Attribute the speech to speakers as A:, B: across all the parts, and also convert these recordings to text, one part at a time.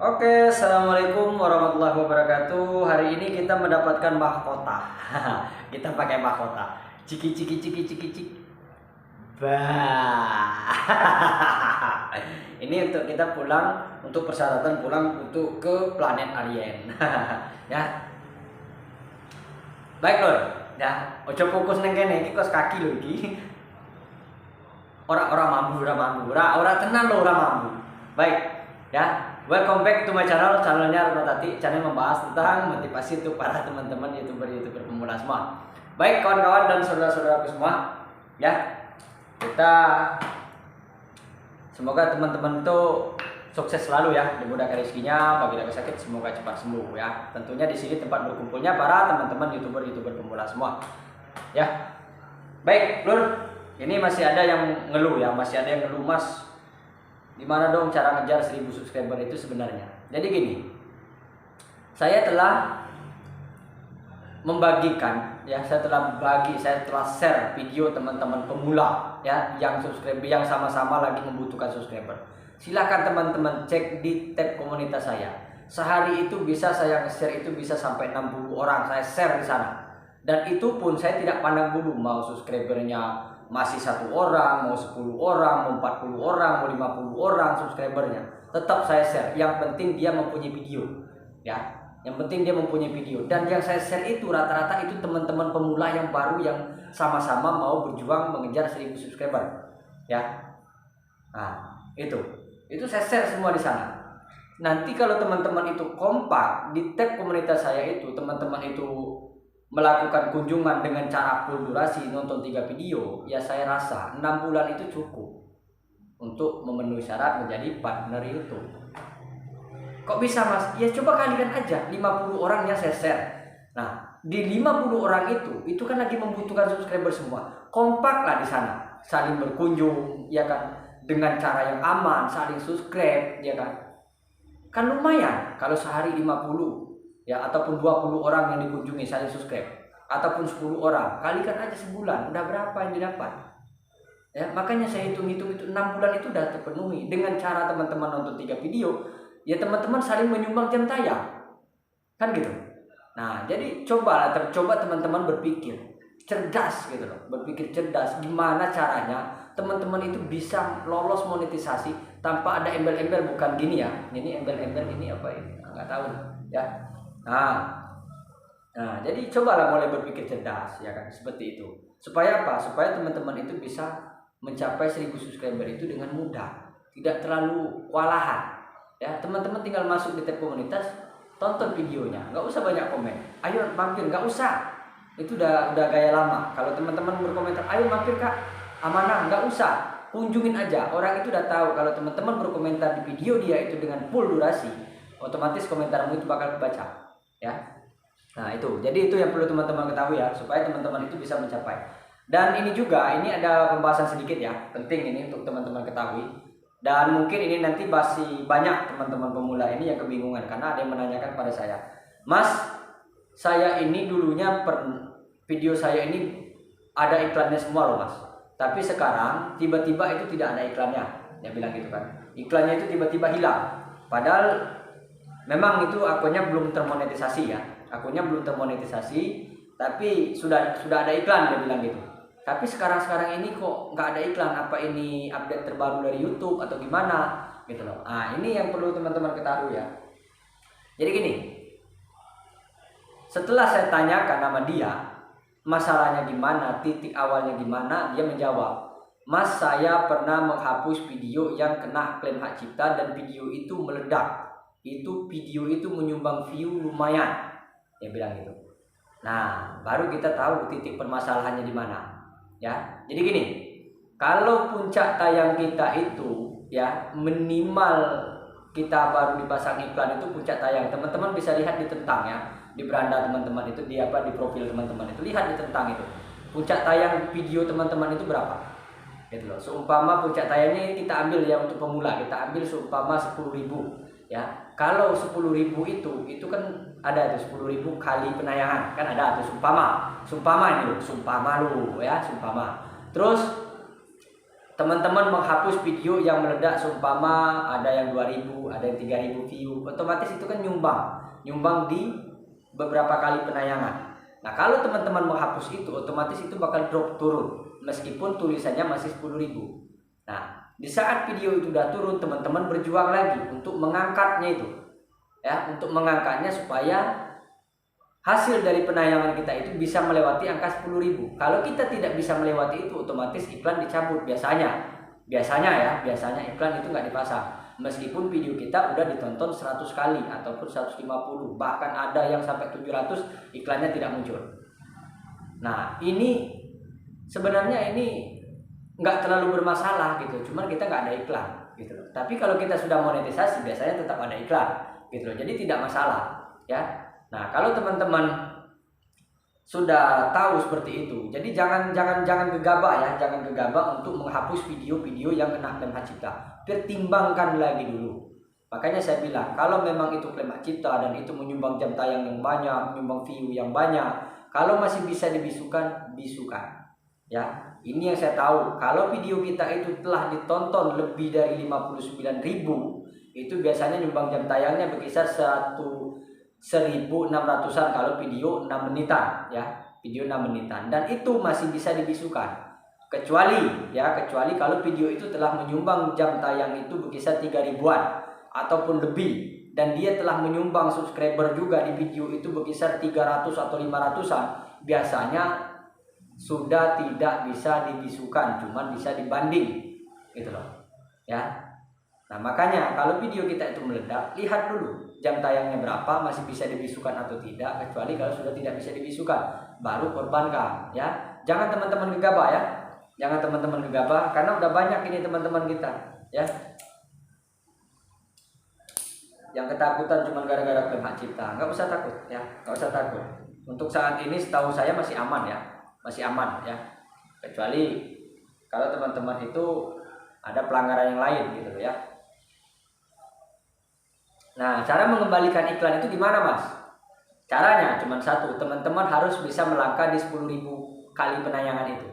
A: Oke, assalamualaikum warahmatullahi wabarakatuh. Hari ini kita mendapatkan mahkota. Kita pakai mahkota. Ciki ciki ciki ciki cik. Bah. Ini untuk kita pulang, untuk persyaratan pulang untuk ke planet alien. Ya. Baik lor. Ya, ojo fokus neng kene iki kos kaki lho iki. Orang mambu, ora tenan lho, ora mambu. Baik, ya. Welcome back to my channelnya Reno Tati. Channel membahas tentang motivasi untuk para teman-teman youtuber pemula semua. Baik kawan-kawan dan saudara-saudaraku semua, ya kita semoga teman-teman itu sukses selalu ya, dimudahkan rezekinya, bagi yang sakit semoga cepat sembuh ya. Tentunya di sini tempat berkumpulnya para teman-teman youtuber pemula semua, ya. Baik, Lur, ini masih ada yang ngeluh ya, Mas. Gimana dong cara ngejar 1000 subscriber itu sebenarnya? Jadi gini, saya telah membagikan ya, saya telah share video teman-teman pemula ya yang sama-sama lagi membutuhkan subscriber. Silakan teman-teman cek di tab komunitas saya. Sehari itu bisa saya share itu bisa sampai 60 orang saya share di sana. Dan itu pun saya tidak pandang dulu mau subscribernya masih 1 orang, mau 10 orang, mau 40 orang, mau 50 orang subscribernya, tetap saya share. Yang penting dia mempunyai video ya, yang penting dia mempunyai video. Dan yang saya share itu rata-rata itu teman-teman pemula yang baru, yang sama-sama mau berjuang mengejar 1000 subscriber ya. Nah itu saya share semua di sana. Nanti kalau teman-teman itu kompak di tab komunitas saya itu, teman-teman itu melakukan kunjungan dengan cara full durasi, nonton 3 video, ya saya rasa 6 bulan itu cukup untuk memenuhi syarat menjadi partner YouTube. Kok bisa mas? Ya coba kalikan aja 50 orang yang saya share. Nah di 50 orang itu kan lagi membutuhkan subscriber semua. Kompaklah di sana, saling berkunjung ya kan, dengan cara yang aman, saling subscribe ya kan. Kan lumayan kalau sehari 50 ya, ataupun 20 orang yang dikunjungi saling subscribe, ataupun 10 orang, kalikan aja sebulan, udah berapa yang didapat ya. Makanya saya hitung-hitung itu 6 bulan itu udah terpenuhi dengan cara teman-teman nonton 3 video ya, teman-teman saling menyumbang jam tayang kan gitu. Nah jadi coba teman-teman berpikir cerdas gitu loh, berpikir cerdas gimana caranya teman-teman itu bisa lolos monetisasi tanpa ada embel-embel. Bukan gini ya, ini embel-embel ini apa ini nggak tahu ya. Nah, jadi cobalah mulai berpikir cerdas ya kan, seperti itu. Supaya apa? Supaya teman-teman itu bisa mencapai 1000 subscriber itu dengan mudah, tidak terlalu kewalahan. Ya, teman-teman tinggal masuk di tab komunitas, tonton videonya, nggak usah banyak komen. Ayo mampir, nggak usah. Itu udah gaya lama. Kalau teman-teman berkomentar, ayo mampir kak, amanah, nggak usah. Kunjungin aja. Orang itu udah tahu kalau teman-teman berkomentar di video dia itu dengan full durasi, otomatis komentarmu itu bakal kebaca. Ya, nah itu, jadi itu yang perlu teman-teman ketahui ya, supaya teman-teman itu bisa mencapai. Dan ini juga, ini ada pembahasan sedikit ya, penting ini untuk teman-teman ketahui. Dan mungkin ini nanti masih banyak teman-teman pemula ini yang kebingungan, karena ada yang menanyakan pada saya, Mas, saya ini dulunya video saya ini ada iklannya semua loh mas, tapi sekarang tiba-tiba itu tidak ada iklannya. Dia bilang gitu kan, iklannya itu tiba-tiba hilang, padahal memang itu akunnya belum termonetisasi ya, tapi sudah ada iklan, dia bilang gitu. Tapi sekarang ini kok nggak ada iklan, apa ini update terbaru dari YouTube atau gimana gitu loh. Nah ini yang perlu teman-teman ketahui ya. Jadi gini, setelah saya tanyakan nama dia, masalahnya gimana, titik awalnya gimana, dia menjawab, Mas, saya pernah menghapus video yang kena klaim hak cipta dan video itu meledak. Video itu menyumbang view lumayan, dia bilang gitu. Nah baru kita tahu titik permasalahannya di mana ya. Jadi gini, kalau puncak tayang kita itu ya minimal kita baru dipasang iklan itu puncak tayang, teman-teman bisa lihat di tentang ya, di beranda teman-teman itu, di profil teman-teman itu, lihat di tentang itu puncak tayang video teman-teman itu berapa gitu loh. Seumpama puncak tayangnya kita ambil ya untuk pemula, kita ambil seumpama 10.000 ya. Kalau 10.000 itu kan ada tuh 10.000 kali penayangan, kan ada tuh sumpama ini loh, sumpama. Terus teman-teman menghapus video yang meledak, seumpama ada yang 2000, ada yang 3000 view, otomatis itu kan nyumbang di beberapa kali penayangan. Nah, kalau teman-teman menghapus itu, otomatis itu bakal drop turun meskipun tulisannya masih 10.000. Nah, di saat video itu udah turun, teman-teman berjuang lagi untuk mengangkatnya itu. Ya, untuk mengangkatnya supaya hasil dari penayangan kita itu bisa melewati angka 10.000. Kalau kita tidak bisa melewati itu, otomatis iklan dicabut biasanya iklan itu nggak dipasang. Meskipun video kita udah ditonton 100 kali ataupun 150, bahkan ada yang sampai 700, iklannya tidak muncul. Nah, ini sebenarnya ini nggak terlalu bermasalah gitu, cuman kita nggak ada iklan gitu loh. Tapi kalau kita sudah monetisasi, biasanya tetap ada iklan gitu loh, jadi tidak masalah ya. Nah, kalau teman-teman sudah tahu seperti itu, jadi jangan gegabah ya, jangan gegabah untuk menghapus video-video yang kena klaim hak cipta. Pertimbangkan lagi dulu. Makanya saya bilang, kalau memang itu klaim hak cipta dan itu menyumbang jam tayang yang banyak, menyumbang view yang banyak, kalau masih bisa dibisukan, bisukan. Ya, ini yang saya tahu. Kalau video kita itu telah ditonton lebih dari 59.000, itu biasanya nyumbang jam tayangnya berkisar 1.600-an kalau video 6 menitan ya, video 6 menitan, dan itu masih bisa dibisukan. Kecuali kalau video itu telah menyumbang jam tayang itu berkisar 3.000-an ataupun lebih, dan dia telah menyumbang subscriber juga di video itu berkisar 300 atau 500-an, biasanya sudah tidak bisa dibisukan, cuman bisa dibanding gitu loh ya. Nah, makanya kalau video kita itu meledak, lihat dulu jam tayangnya berapa, masih bisa dibisukan atau tidak. Kecuali kalau sudah tidak bisa dibisukan, baru korbankan ya. Jangan teman-teman gegabah ya, jangan teman-teman gegabah, karena udah banyak ini teman-teman kita ya yang ketakutan cuma gara-gara klaim hak cipta. Nggak usah takut ya, nggak usah takut. Untuk saat ini setahu saya masih aman ya, masih aman ya. Kecuali kalau teman-teman itu ada pelanggaran yang lain gitu ya. Nah, cara mengembalikan iklan itu gimana, Mas? Caranya cuma satu, teman-teman harus bisa melangkah di 10.000 kali penayangan itu.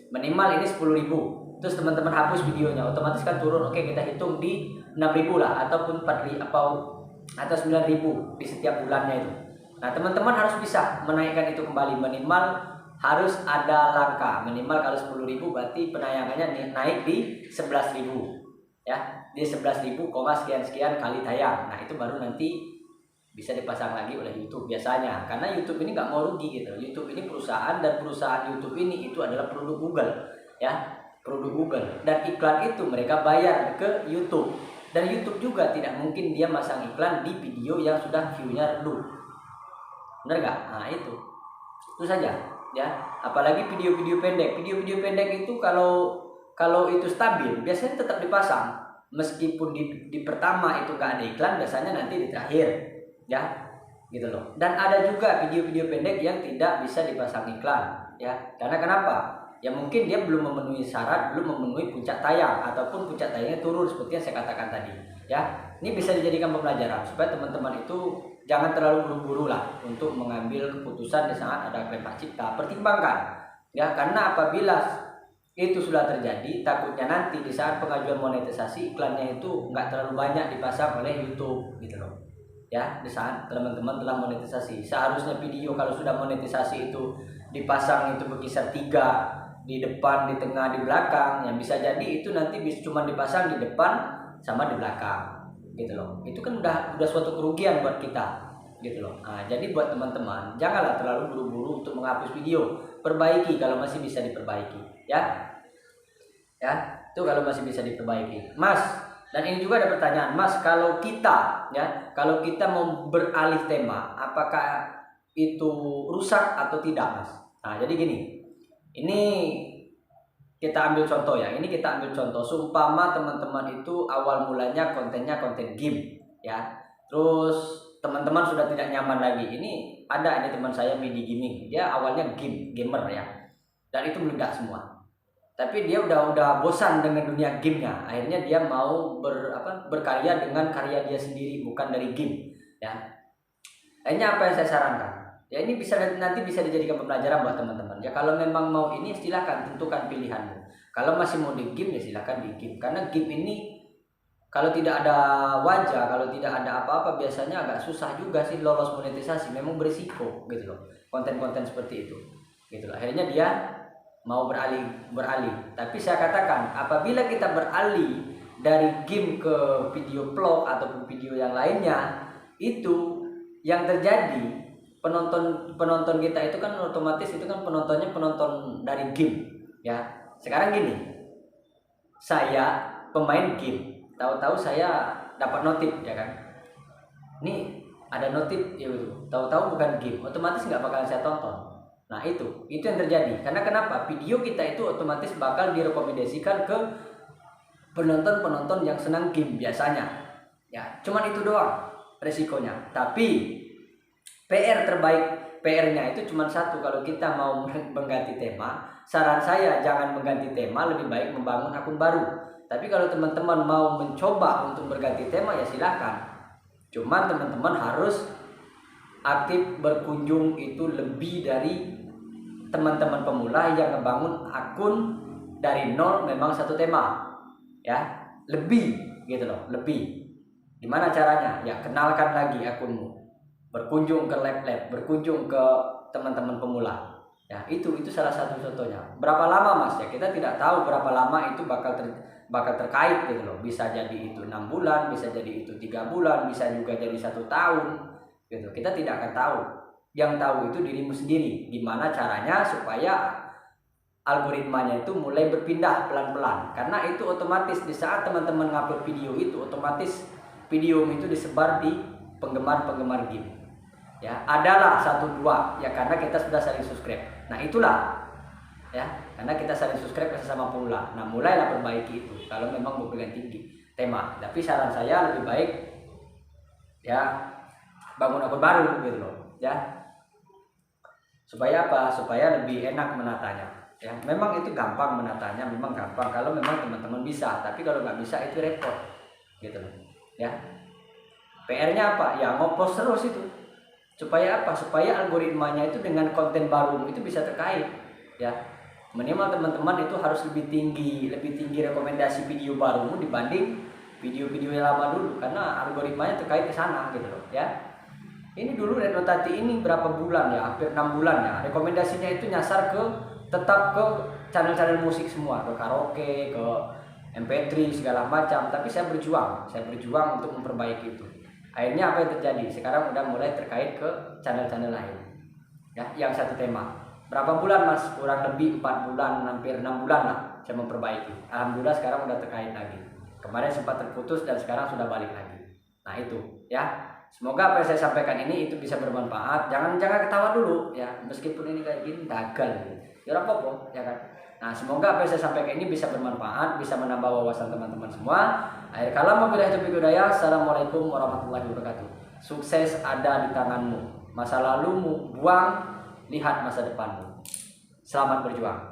A: Minimal ini 10.000. Terus teman-teman hapus videonya, otomatis kan turun. Oke, kita hitung di 6.000 lah, ataupun 4.000 atau 9.000 di setiap bulannya itu. Nah, teman-teman harus bisa menaikkan itu kembali. Minimal harus ada langkah. Minimal kalau 10.000 berarti penayangannya naik di 11.000 ya, di 11.000, sekian kali tayang. Nah, itu baru nanti bisa dipasang lagi oleh YouTube biasanya, karena YouTube ini nggak mau rugi gitu. YouTube ini perusahaan, dan perusahaan YouTube ini itu adalah produk Google ya, produk Google, dan iklan itu mereka bayar ke YouTube, dan YouTube juga tidak mungkin dia masang iklan di video yang sudah view-nya redup, bener nggak? Nah, itu saja ya. Apalagi video-video pendek itu kalau itu stabil biasanya tetap dipasang, meskipun di pertama itu nggak ada iklan, biasanya nanti di terakhir ya gitu loh. Dan ada juga video-video pendek yang tidak bisa dipasang iklan ya, karena kenapa? Ya mungkin dia belum memenuhi syarat, belum memenuhi puncak tayang, ataupun puncak tayangnya turun seperti yang saya katakan tadi ya. Ini bisa dijadikan pembelajaran supaya teman-teman itu jangan terlalu buru-buru lah untuk mengambil keputusan di saat ada klaim hak cipta. Pertimbangkan ya, karena apabila itu sudah terjadi, takutnya nanti di saat pengajuan monetisasi iklannya itu nggak terlalu banyak dipasang oleh YouTube gitu loh ya. Di saat teman-teman telah monetisasi, seharusnya video kalau sudah monetisasi itu dipasang itu berkisar 3 di depan, di tengah, di belakang. Yang bisa jadi itu nanti cuma dipasang di depan sama di belakang gitu loh. Itu kan udah suatu kerugian buat kita gitu loh. Nah, jadi buat teman-teman janganlah terlalu buru-buru untuk menghapus video. Perbaiki kalau masih bisa diperbaiki ya. Itu kalau masih bisa diperbaiki, Mas. Dan ini juga ada pertanyaan, Mas, kalau kita mau beralih tema, apakah itu rusak atau tidak, Mas? Nah, jadi gini, ini kita ambil contoh ya. Ini kita ambil contoh, seumpama teman-teman itu awal mulanya kontennya konten game ya. Terus teman-teman sudah tidak nyaman lagi. Ini teman saya Midi Gaming. Dia awalnya gamer ya. Dan itu meledak semua. Tapi dia udah bosan dengan dunia gamenya. Akhirnya dia mau berkarya dengan karya dia sendiri, bukan dari game ya. Akhirnya apa yang saya sarankan? Ya, ini nanti bisa dijadikan pembelajaran buat teman-teman. Ya, kalau memang mau ini, silakan tentukan pilihanmu. Kalau masih mau di game ya silakan di game, karena game ini kalau tidak ada wajah, kalau tidak ada apa-apa biasanya agak susah juga sih lolos monetisasi. Memang berisiko gitu loh, konten-konten seperti itu gitu loh. Akhirnya dia mau beralih. Tapi saya katakan, apabila kita beralih dari game ke video vlog ataupun video yang lainnya, itu yang terjadi penonton kita itu kan otomatis itu kan penonton dari game ya. Sekarang gini, saya pemain game, tahu-tahu saya dapat notif ya kan, ini ada notif ya itu, tahu-tahu bukan game, otomatis nggak bakalan saya tonton. Nah itu yang terjadi. Karena kenapa? Video kita itu otomatis bakal direkomendasikan ke penonton yang senang game biasanya ya. Cuman itu doang resikonya. Tapi PR-nya itu cuma satu. Kalau kita mau mengganti tema, saran saya jangan mengganti tema, lebih baik membangun akun baru. Tapi kalau teman-teman mau mencoba untuk berganti tema ya silakan. Cuman teman-teman harus aktif berkunjung itu lebih dari teman-teman pemula yang ngebangun akun dari nol memang satu tema ya, lebih gitu loh, lebih. Gimana caranya? Ya kenalkan lagi akunmu, berkunjung ke lab-lab, berkunjung ke teman-teman pemula ya. Itu salah satu contohnya. Berapa lama Mas? Ya kita tidak tahu berapa lama itu bakal terkait gitu loh. Bisa jadi itu 6 bulan, bisa jadi itu 3 bulan, bisa juga jadi 1 tahun gitu. Kita tidak akan tahu. Yang tahu itu dirimu sendiri. Gimana caranya supaya algoritmanya itu mulai berpindah pelan-pelan. Karena itu otomatis di saat teman-teman ngupload video itu, otomatis video itu disebar di penggemar-penggemar game ya. Adalah 1-2 ya, karena kita sudah saling subscribe. Nah itulah ya, karena kita saling subscribe sesama pemula. Nah mulailah perbaiki itu kalau memang mau pegang tinggi tema. Tapi saran saya lebih baik ya bangun akun baru gitu loh ya. Supaya apa? Supaya lebih enak menatanya ya. Memang itu gampang menatanya, memang gampang kalau memang teman-teman bisa. Tapi kalau nggak bisa itu repot gitu loh ya. PR-nya apa? Ya ngopost terus itu. Supaya apa? Supaya algoritmanya itu dengan konten baru itu bisa terkait ya. Minimal teman-teman itu harus lebih tinggi rekomendasi video baru dibanding video-video yang lama dulu, karena algoritmanya terkait ke sana gitu loh ya. Ini dulu Retno Tati ini berapa bulan ya, hampir 6 bulan ya, rekomendasinya itu nyasar tetap ke channel-channel musik semua, ke karaoke, ke MP3 segala macam. Tapi saya berjuang untuk memperbaiki itu. Akhirnya apa yang terjadi? Sekarang udah mulai terkait ke channel-channel lain ya, yang satu tema. Berapa bulan Mas? Kurang lebih 4 bulan, hampir 6 bulan lah saya memperbaiki. Alhamdulillah sekarang udah terkait lagi. Kemarin sempat terputus dan sekarang sudah balik lagi. Nah itu ya. Semoga apa yang saya sampaikan ini itu bisa bermanfaat. Jangan ketawa dulu ya, meskipun ini kayak gini dagal gitu. Ya apa-apa ya kan. Nah semoga apa yang saya sampaikan ini bisa bermanfaat, bisa menambah wawasan teman-teman semua. Akhir kalam wabillahi taufiq hidayah. Assalamualaikum warahmatullahi wabarakatuh. Sukses ada di tanganmu. Masa lalumu buang, lihat masa depanmu. Selamat berjuang.